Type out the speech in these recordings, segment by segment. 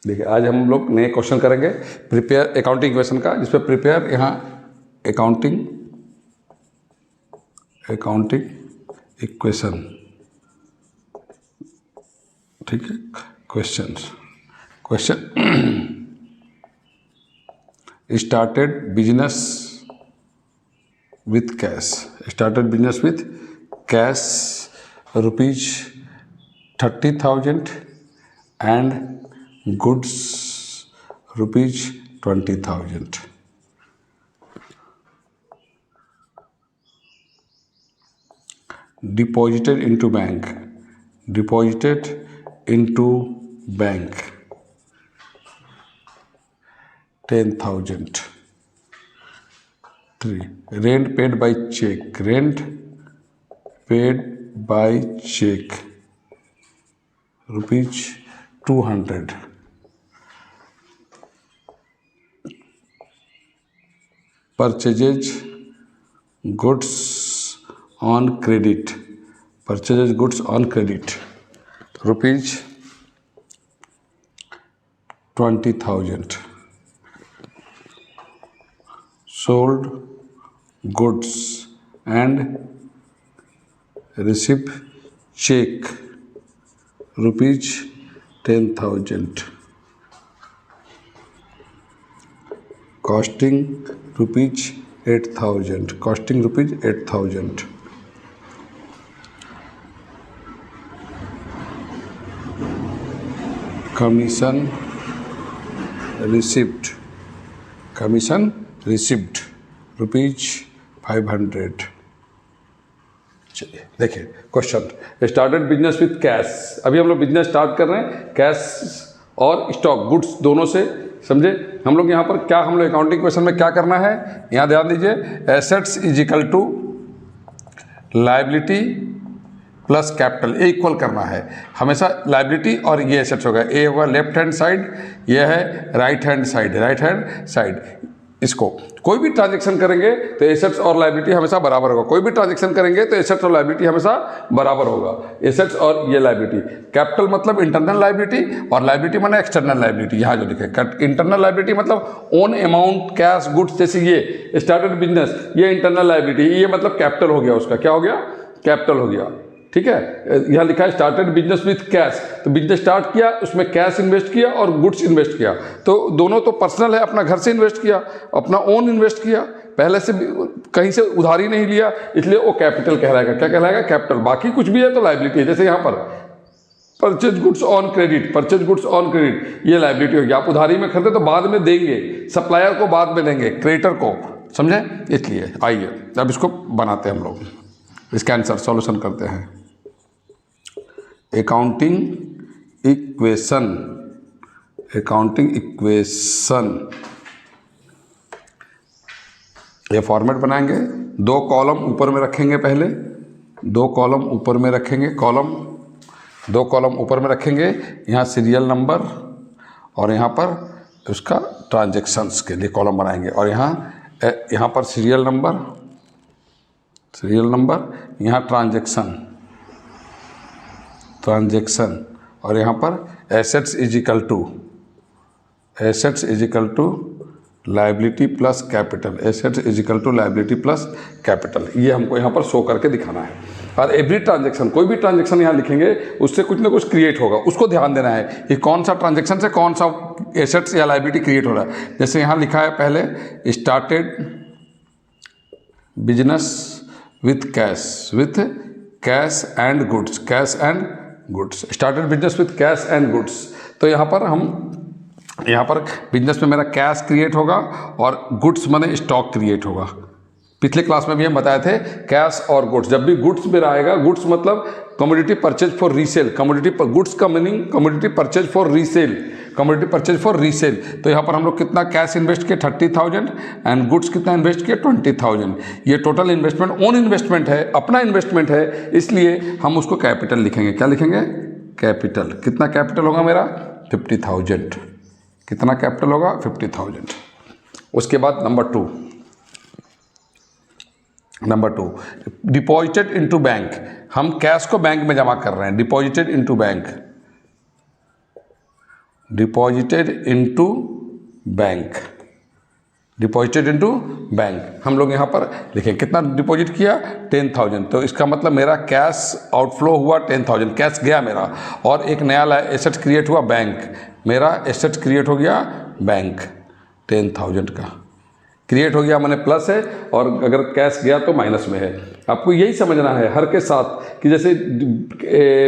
देखिए आज हम लोग नए क्वेश्चन करेंगे प्रिपेयर अकाउंटिंग क्वेश्चन का, जिसपे प्रिपेयर यहाँ अकाउंटिंग इक्वेशन, ठीक है। Question started business with cash rupees 30,000 and goods rupees 20,000. Deposited into bank 10,000. 3. Rent paid by check rupees 200. Purchases goods on credit rupees 20,000. Sold goods and received check rupees 10,000. Costing rupees 8,000. Commission received rupees 500. चलिए देखिए question started business with cash. अभी हम लोग business start कर रहे हैं cash और stock goods दोनों से, समझे। हम लोग यहाँ पर क्या हम लोग अकाउंटिंग क्वेश्चन में क्या करना है, यहाँ ध्यान दीजिए। Assets is equal to liability plus capital, ये इक्वल करना है हमेशा। लायबिलिटी और ये एसेट्स होगा, ए होगा लेफ्ट हैंड साइड, ये है राइट हैंड साइड। इसको कोई भी ट्रांजेक्शन करेंगे तो एसेट्स और लायबिलिटी हमेशा बराबर होगा। कोई भी ट्रांजेक्शन करेंगे तो एसेट्स और लायबिलिटी हमेशा बराबर होगा, एसेट्स और ये लायबिलिटी। कैपिटल मतलब इंटरनल लायबिलिटी और लायबिलिटी माने एक्सटर्नल लायबिलिटी। यहाँ जो लिखे इंटरनल लायबिलिटी मतलब ओन अमाउंट कैश गुड्स, जैसे ये स्टार्टेड बिजनेस, ये इंटरनल लायबिलिटी, ये मतलब कैपिटल हो गया, उसका क्या हो गया, कैपिटल हो गया, ठीक है। यहाँ लिखा है स्टार्टेड बिजनेस विथ कैश, तो बिजनेस स्टार्ट किया, उसमें कैश इन्वेस्ट किया और गुड्स इन्वेस्ट किया, तो दोनों तो पर्सनल है, अपना घर से इन्वेस्ट किया, अपना ओन इन्वेस्ट किया, पहले से कहीं से उधारी नहीं लिया, इसलिए वो कैपिटल कहलाएगा। क्या कहलाएगा, कैपिटल। बाकी कुछ भी है तो लायबिलिटी है, जैसे यहाँ पर परचेज गुड्स ऑन क्रेडिट, ये लायबिलिटी होगी। आप उधारी में खरीदे तो बाद में देंगे, सप्लायर को बाद में देंगे, क्रेडिटर को, समझे। इसलिए आइए अब इसको बनाते हैं हम लोग, इसका आंसर सॉल्यूशन करते हैं। अकाउंटिंग इक्वेशन ये फॉर्मेट बनाएंगे। दो कॉलम ऊपर में रखेंगे, पहले दो कॉलम ऊपर में रखेंगे, यहाँ सीरियल नंबर और यहाँ पर उसका ट्रांजैक्शंस के लिए कॉलम बनाएंगे, और यहाँ पर सीरियल नंबर, यहाँ ट्रांजैक्शन, और यहाँ पर assets is equal to liability plus capital, ये हमको यहाँ पर शो करके दिखाना है। और एवरी ट्रांजैक्शन, कोई भी ट्रांजैक्शन यहाँ लिखेंगे उससे कुछ ना कुछ क्रिएट होगा, उसको ध्यान देना है कि कौन सा ट्रांजैक्शन से कौन सा एसेट्स या लायबिलिटी क्रिएट हो रहा है। जैसे यहाँ लिखा है पहले started business with cash and goods, started business with cash and goods. तो यहाँ पर बिजनेस में मेरा कैश क्रिएट होगा और गुड्स माने स्टॉक क्रिएट होगा। पिछले क्लास में भी हम बताए थे कैश और गुड्स, जब भी गुड्स में आएगा, गुड्स मतलब commodity purchase for resale, goods का meaning commodity purchase for resale. तो यहाँ पर हम लोग कितना कैश इन्वेस्ट किए 30,000 एंड गुड्स कितना इन्वेस्ट किए 20,000। ये टोटल इन्वेस्टमेंट ओन इन्वेस्टमेंट है, अपना इन्वेस्टमेंट है, इसलिए हम उसको कैपिटल लिखेंगे। क्या लिखेंगे, कैपिटल। कितना कैपिटल होगा मेरा 50,000, कितना कैपिटल होगा 50,000। उसके बाद number two deposited into bank, हम कैश को बैंक में जमा कर रहे हैं, deposited into bank, deposited into bank, deposited into bank. हम लोग यहाँ पर देखें कितना डिपॉजिट किया 10,000, तो इसका मतलब मेरा कैश आउटफ्लो हुआ 10,000, कैश गया मेरा, और एक नया एसेट क्रिएट हुआ बैंक, मेरा एसेट क्रिएट हो गया बैंक 10,000 का क्रिएट हो गया, मैंने प्लस है, और अगर कैश गया तो माइनस में है। आपको यही समझना है हर के साथ कि जैसे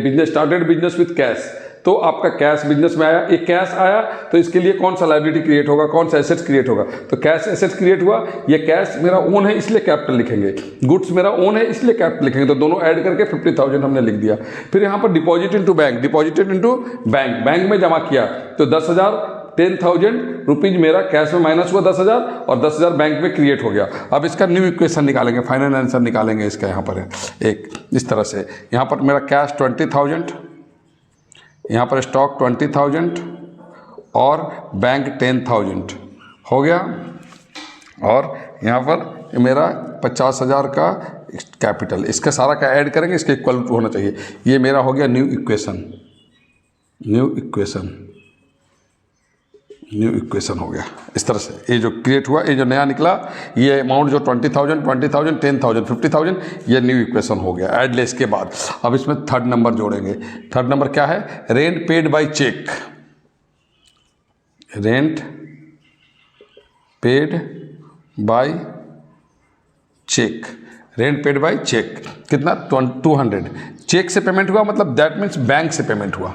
business started business with cash, तो आपका कैश बिजनेस में आया, एक कैश आया तो इसके लिए कौन सा लायबिलिटी क्रिएट होगा, कौन सा एसेट क्रिएट होगा, तो कैश एसेट क्रिएट हुआ, ये कैश मेरा ओन है इसलिए कैपिटल लिखेंगे, गुड्स मेरा ओन है इसलिए कैपिटल लिखेंगे, तो दोनों ऐड करके 50,000 हमने लिख दिया। फिर यहाँ पर deposit into bank, deposited into bank, bank में जमा किया तो 10,000 10,000 रुपीज मेरा कैश में माइनस हुआ 10,000, और 10,000 बैंक में क्रिएट हो गया। अब इसका न्यू इक्वेशन निकालेंगे, फाइनल आंसर निकालेंगे इसका। यहाँ पर है एक इस तरह से, यहाँ पर मेरा कैश 20,000, यहाँ पर स्टॉक 20,000 और बैंक 10,000 हो गया, और यहाँ पर मेरा 50,000 का कैपिटल, इसका सारा का ऐड करेंगे, इसके इक्वल टू होना चाहिए। ये मेरा हो गया new equation, new equation, new equation हो गया इस तरह से। ये जो क्रिएट हुआ, ये जो नया निकला, ये अमाउंट जो 20,000, 20,000, 10,000, 50,000, ये न्यू इक्वेशन हो गया ऐड लेस के बाद। अब इसमें थर्ड नंबर जोड़ेंगे। थर्ड नंबर क्या है? Rent paid by cheque, rent paid by cheque, rent paid by cheque कितना 200। चेक से पेमेंट हुआ मतलब दैट मीन्स बैंक से पेमेंट हुआ,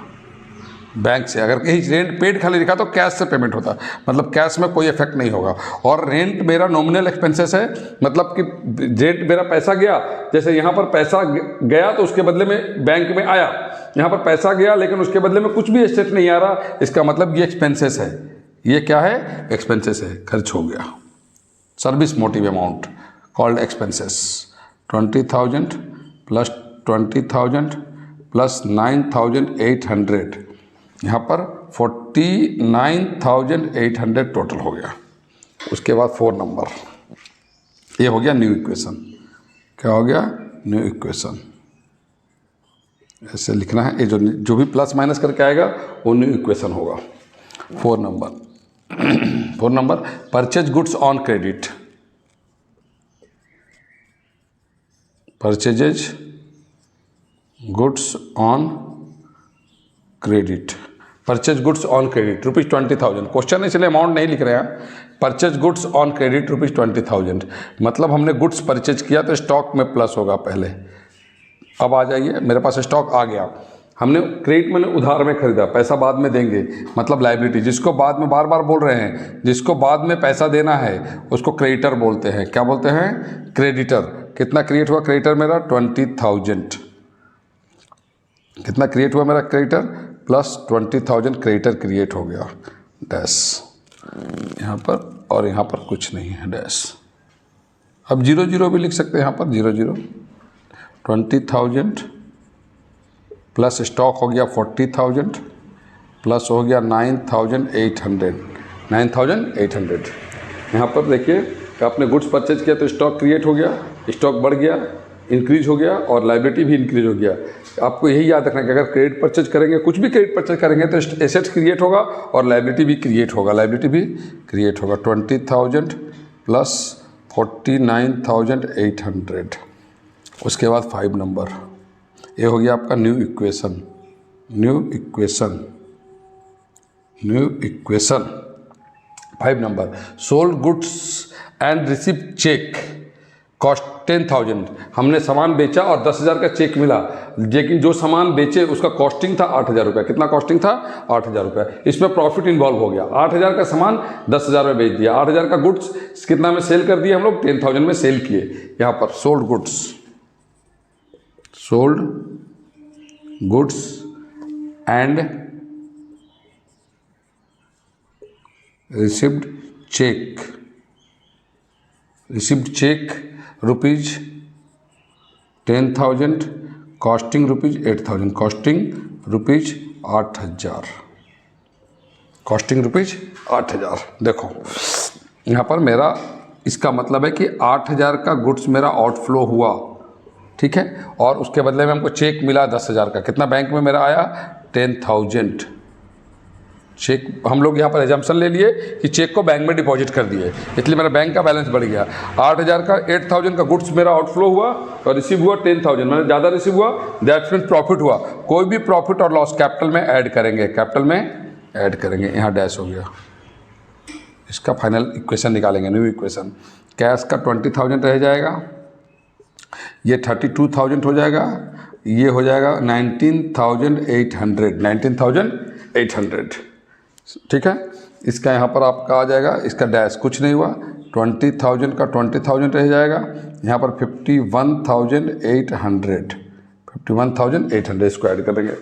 बैंक से। अगर कहीं रेंट पेड खाली लिखा तो कैश से पेमेंट होता, मतलब कैश में कोई इफेक्ट नहीं होगा। और रेंट मेरा नॉमिनल एक्सपेंसेस है, मतलब कि रेंट मेरा पैसा गया, जैसे यहाँ पर पैसा गया तो उसके बदले में बैंक में आया, यहाँ पर पैसा गया लेकिन उसके बदले में कुछ भी एसेट नहीं आ रहा, इसका मतलब ये एक्सपेंसेस है। ये क्या है? एक्सपेंसेस है, खर्च हो गया। Service motive amount called expenses. 20,000 plus 20,000 plus 9,800, यहाँ पर 49,800 टोटल हो गया। उसके बाद 4 नंबर, ये हो गया न्यू इक्वेशन। क्या हो गया? New equation. ऐसे लिखना है, ये जो भी प्लस माइनस करके आएगा वो न्यू इक्वेशन होगा। 4 number 4 number purchase goods on credit, purchases goods on credit, purchase goods on credit ₹20,000। Question है इसलिए अमाउंट नहीं लिख रहे हैं। परचेज गुड्स ऑन क्रेडिट ₹20,000, मतलब हमने गुड्स परचेज किया तो स्टॉक में प्लस होगा पहले। अब आ जाइए, मेरे पास स्टॉक आ गया, हमने क्रेडिट मैंने उधार में खरीदा, पैसा बाद में देंगे, मतलब लायबिलिटी। जिसको बाद में बार बार बोल रहे हैं, जिसको बाद में पैसा देना है उसको क्रेडिटर बोलते हैं। क्या बोलते हैं? क्रेडिटर। कितना क्रिएट हुआ क्रेडिटर मेरा? 20,000। कितना क्रिएट हुआ मेरा क्रेडिटर? प्लस 20,000 क्रेडिटर क्रिएट हो गया, डैश यहाँ पर, और यहाँ पर कुछ नहीं है, डैश। अब 0 भी लिख सकते हैं यहाँ पर, 0 20,000 प्लस स्टॉक हो गया 40,000 प्लस हो गया 9,800, 9,800। यहाँ पर देखिए कि आपने गुड्स परचेज किया तो स्टॉक क्रिएट हो गया, स्टॉक बढ़ गया, इंक्रीज हो गया, और लायबिलिटी भी इंक्रीज हो गया। आपको यही याद रखना कि अगर क्रेडिट परचेज करेंगे, कुछ भी क्रेडिट परचेज करेंगे तो एसेट्स क्रिएट होगा और लायबिलिटी भी क्रिएट होगा, लायबिलिटी भी क्रिएट होगा। 20,000 प्लस 49,800। उसके बाद 5 नंबर, ये हो गया आपका new equation, new equation, new equation. 5 number, sold goods and receive cheque cost 10,000। हमने सामान बेचा और 10,000 का चेक मिला, लेकिन जो सामान बेचे उसका कॉस्टिंग था 8,000 रुपये। कितना कॉस्टिंग था? 8,000 रुपये। इसमें प्रॉफिट इन्वॉल्व हो गया। 8,000 का सामान 10,000 में बेच दिया, 8,000 का गुड्स कितना में सेल कर दिया हम लोग? 10,000 में सेल किए। यहाँ पर sold goods, sold goods and received cheque, received cheque ₹10,000, costing ₹8,000, costing ₹8,000, costing ₹8,000। देखो यहाँ पर मेरा इसका मतलब है कि 8,000 का गुड्स मेरा आउटफ्लो हुआ, ठीक है, और उसके बदले में हमको चेक मिला 10,000 का। कितना बैंक में मेरा आया? 10,000 चेक हम लोग यहाँ पर एजम्पशन ले लिए कि चेक को बैंक में डिपॉजिट कर दिए, इसलिए मेरा बैंक का बैलेंस बढ़ गया। 8,000 का 8,000 का गुड्स मेरा आउटफ्लो हुआ और रिसीव हुआ 10,000, मैंने ज़्यादा रिसीव हुआ, दैट मीन्स प्रॉफिट हुआ। कोई भी प्रॉफिट और लॉस कैपिटल में ऐड करेंगे, कैपिटल में ऐड करेंगे। यहाँ डैश हो गया, इसका फाइनल इक्वेशन निकालेंगे, न्यू इक्वेशन। कैश का 20,000 रह जाएगा, ये 32,000 हो जाएगा, ये हो जाएगा 19,800, ठीक है। इसका यहाँ पर आपका आ जाएगा, इसका डैश कुछ नहीं हुआ, 20,000 का 20,000 रह जाएगा, यहाँ पर 51,800 इसको ऐड करेंगे।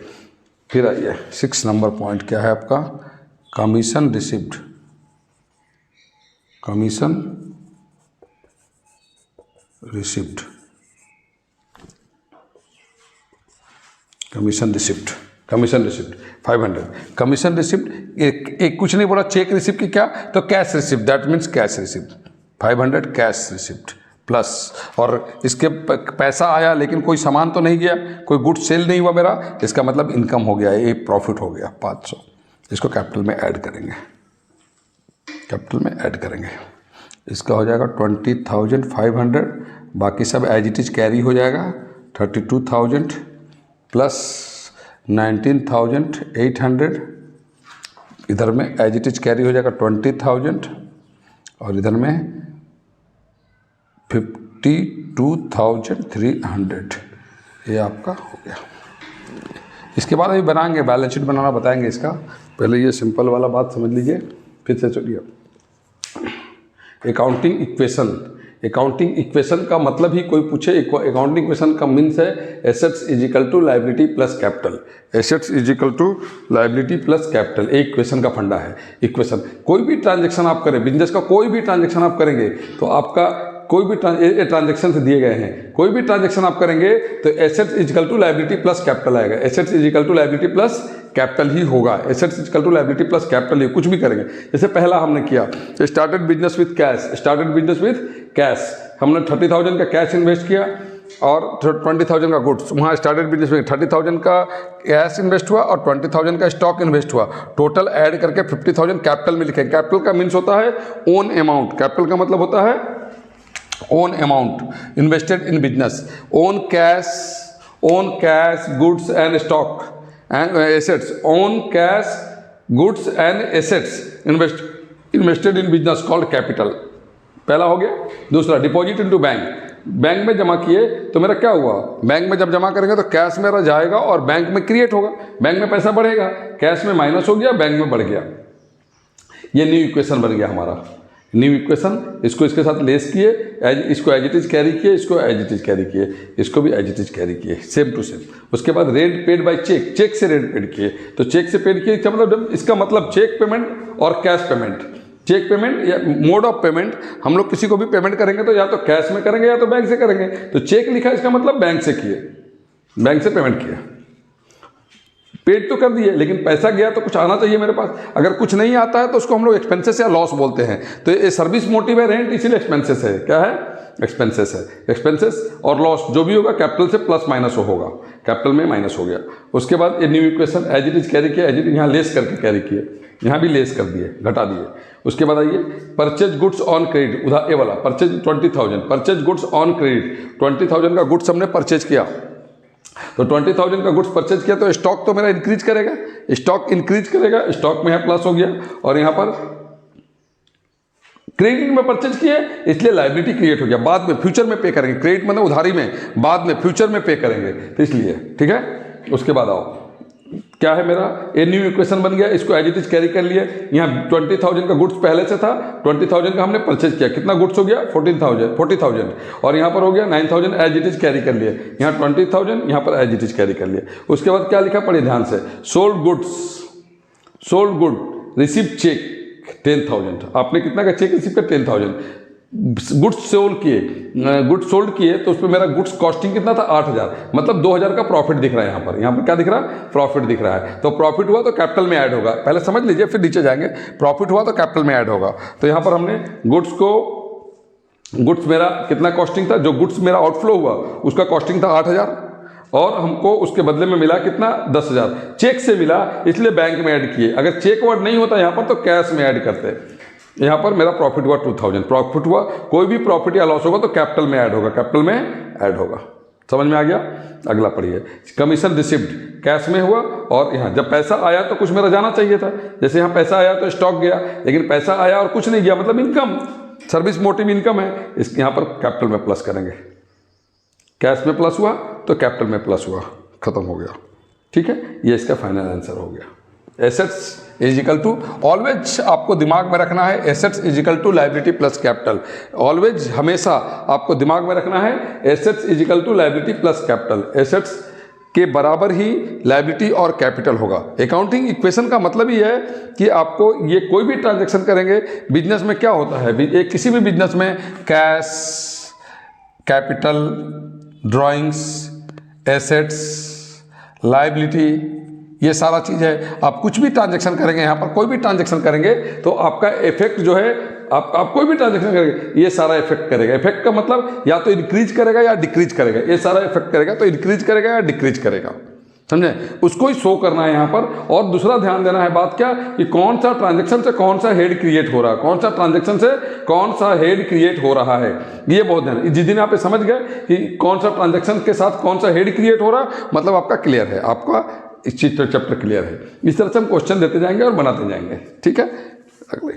फिर आइए 6 नंबर पॉइंट क्या है आपका, commission receipt. Commission receipt, commission receipt, commission receipt 500। Commission receipt एक कुछ नहीं बोला, चेक रिसिप्ट की क्या, तो cash receipt, that means cash receipt 500 cash receipt plus, और इसके पैसा आया लेकिन कोई सामान तो नहीं गया, कोई गुड्स सेल नहीं हुआ मेरा, इसका मतलब इनकम हो गया, ये प्रॉफिट हो गया 500। इसको कैपिटल में ऐड करेंगे, कैपिटल में ऐड करेंगे। इसका हो जाएगा 20,500, बाकी सब एज इट इज कैरी हो जाएगा, 32,000 प्लस 19,800, इधर में एज इट इज कैरी हो जाएगा 20,000 और इधर में 52,300, ये आपका हो गया। इसके बाद अभी बनाएंगे, बैलेंस शीट बनाना बताएंगे इसका, पहले ये सिंपल वाला बात समझ लीजिए, फिर से चलिए। अकाउंटिंग इक्वेशन, अकाउंटिंग इक्वेशन का मतलब ही कोई पूछे, अकाउंटिंग इक्वेशन का मीन्स है assets is equal to liability plus capital, assets is equal to liability plus capital, एक इक्वेशन का फंडा है। इक्वेशन कोई भी ट्रांजेक्शन आप करें, बिजनेस का कोई भी ट्रांजेक्शन आप करेंगे तो आपका कोई भी ट्रांजेक्शन से दिए गए हैं, कोई भी ट्रांजेक्शन आप करेंगे तो assets is equal to liability plus capital आएगा, assets is equal to liability plus capital ही होगा, assets is equal to liability plus capital ही, कुछ भी करेंगे। जैसे पहला हमने किया, started business with cash, started business with cash, हमने 30,000 का कैश इन्वेस्ट किया और 20,000 का गुड्स, वहाँ स्टार्टेड बिजनेस में 30,000 का कैश इन्वेस्ट हुआ और 20,000 का स्टॉक इन्वेस्ट हुआ, टोटल ऐड करके 50,000 कैपिटल में लिखे। कैपिटल का मीन्स होता है ओन अमाउंट, कैपिटल का मतलब होता है own amount invested in business, own cash goods and stock and assets, own cash goods and assets invested in business called capital, पहला हो गया। दूसरा डिपॉजिट इनटू बैंक, बैंक में जमा किए तो मेरा क्या हुआ, बैंक में जब जमा करेंगे तो कैश मेरा जाएगा और बैंक में क्रिएट होगा, बैंक में पैसा बढ़ेगा, कैश में माइनस हो गया, बैंक में बढ़ गया। ये न्यू इक्वेशन बन गया हमारा, न्यू इक्वेशन। इसको इसके साथ लेस किए, इसको एज इट इज कैरी किए, इसको एज इट इज कैरी किए, इसको भी एज इट इज कैरी किए, सेम टू सेम। उसके बाद rent paid by cheque, cheque से रेंट पेड किए, तो चेक से पेड किए इसका मतलब चेक पेमेंट और कैश पेमेंट, चेक पेमेंट या मोड ऑफ पेमेंट, हम लोग किसी को भी पेमेंट करेंगे तो या तो कैश में करेंगे या तो बैंक से करेंगे, तो चेक लिखा इसका मतलब बैंक से किए, बैंक से पेमेंट किया, पेड तो कर दिए लेकिन पैसा गया तो कुछ आना चाहिए मेरे पास, अगर कुछ नहीं आता है तो उसको हम लोग एक्सपेंसेस या लॉस बोलते हैं। तो ये सर्विस मोटिव है रेंट, इसीलिए एक्सपेंसेस है, क्या है एक्सपेंसेस है, एक्सपेंसेस और लॉस जो भी होगा कैपिटल से प्लस माइनस होगा, कैपिटल में माइनस हो गया। उसके बाद ये new equation as it is carry किया, एज इट यहाँ लेस करके कैरी किए, यहाँ भी लेस कर दिए, घटा दिए। उसके बाद आइए परचेज गुड्स ऑन क्रेडिट, उधार ये वाला purchase 20,000, purchase goods on credit, 20,000 का गुड्स हमने परचेज किया, तो 20,000 का गुड्स परचेज किया तो स्टॉक तो मेरा इंक्रीज करेगा, स्टॉक इंक्रीज करेगा, स्टॉक में है प्लस हो गया, और यहाँ पर क्रेडिट में परचेज किए इसलिए लायबिलिटी क्रिएट हो गया, बाद में फ्यूचर में पे करेंगे, क्रेडिट मतलब उधारी में, बाद में फ्यूचर में पे करेंगे, तो इसलिए ठीक है। उसके बाद आओ क्या है मेरा, ये न्यू इक्वेशन बन गया, इसको एज इट इज कैरी कर लिए। यहाँ 20,000 का गुड्स पहले से था, 20,000 का हमने परचेज किया, कितना गुड्स हो गया 40,000 और यहाँ पर हो गया 9,000 एज इट इज कैरी कर लिए, यहाँ 20,000 यहाँ पर एज इट इज कैरी कर लिए। उसके बाद क्या लिखा पड़े ध्यान से, सोल्ड गुड रिसीव चेक 10,000, आपने कितना का चेक रिसीव कर 10,000, गुड्स सोल्ड किए तो उसमें मेरा गुड्स कॉस्टिंग कितना था 8,000, मतलब 2,000 का प्रॉफिट दिख रहा है, यहाँ पर क्या दिख रहा है, प्रॉफिट दिख रहा है। तो प्रॉफिट हुआ तो कैपिटल में ऐड होगा, पहले समझ लीजिए फिर नीचे जाएंगे, प्रॉफिट हुआ तो कैपिटल में ऐड होगा। तो यहाँ पर हमने गुड्स मेरा कितना कॉस्टिंग था, जो गुड्स मेरा आउटफ्लो हुआ उसका कॉस्टिंग था 8,000, और हमको उसके बदले में मिला कितना 10,000, चेक से मिला इसलिए बैंक में ऐड किए। अगर चेक वर्ड नहीं होता यहाँ पर तो कैश में ऐड करते। यहाँ पर मेरा प्रॉफिट हुआ 2000, प्रॉफिट हुआ, कोई भी प्रॉफिट या लॉस होगा तो कैपिटल में ऐड होगा, कैपिटल में ऐड होगा। समझ में आ गया? अगला पढ़िए, कमीशन रिसिव्ड कैश में हुआ, और यहाँ जब पैसा आया तो कुछ मेरा जाना चाहिए था, जैसे यहाँ पैसा आया तो स्टॉक गया, लेकिन पैसा आया और कुछ नहीं गया, मतलब इनकम, सर्विस मोटिव इनकम है, इस यहाँ पर कैपिटल में प्लस करेंगे। कैश में प्लस हुआ तो कैपिटल में प्लस हुआ, खत्म हो गया। ठीक है, ये इसका फाइनल आंसर हो गया। Assets is equal to, always आपको दिमाग में रखना है, assets is equal to liability plus capital. Always, हमेशा आपको दिमाग में रखना है assets is equal to liability plus capital. Assets के बराबर ही लायबिलिटी और कैपिटल होगा। अकाउंटिंग इक्वेशन का मतलब ही है कि आपको ये कोई भी ट्रांजैक्शन करेंगे बिजनेस में, क्या होता है किसी भी बिजनेस में, cash, capital, drawings, assets, liability, ये सारा चीज़ है। आप कुछ भी ट्रांजैक्शन करेंगे, यहाँ पर कोई भी ट्रांजैक्शन करेंगे तो आपका इफेक्ट जो है, आप कोई भी ट्रांजैक्शन करेंगे ये सारा इफेक्ट करेगा। इफेक्ट का मतलब या तो इंक्रीज करेगा या डिक्रीज करेगा, ये सारा इफेक्ट करेगा, तो इंक्रीज करेगा या डिक्रीज करेगा, समझे? उसको ही शो करना है यहाँ पर। और दूसरा ध्यान देना है बात क्या, कि कौन सा ट्रांजैक्शन से कौन सा हेड क्रिएट हो रहा है, कौन सा ट्रांजैक्शन से कौन सा हेड क्रिएट हो रहा है, ये बहुत ध्यान। जिस दिन आप समझ गए कि कौन सा ट्रांजैक्शन के साथ कौन सा हेड क्रिएट हो रहा है, मतलब आपका क्लियर है, आपका इस चीज चैप्टर क्लियर है। इस तरह से हम क्वेश्चन देते जाएंगे और बनाते जाएंगे। ठीक है, अगले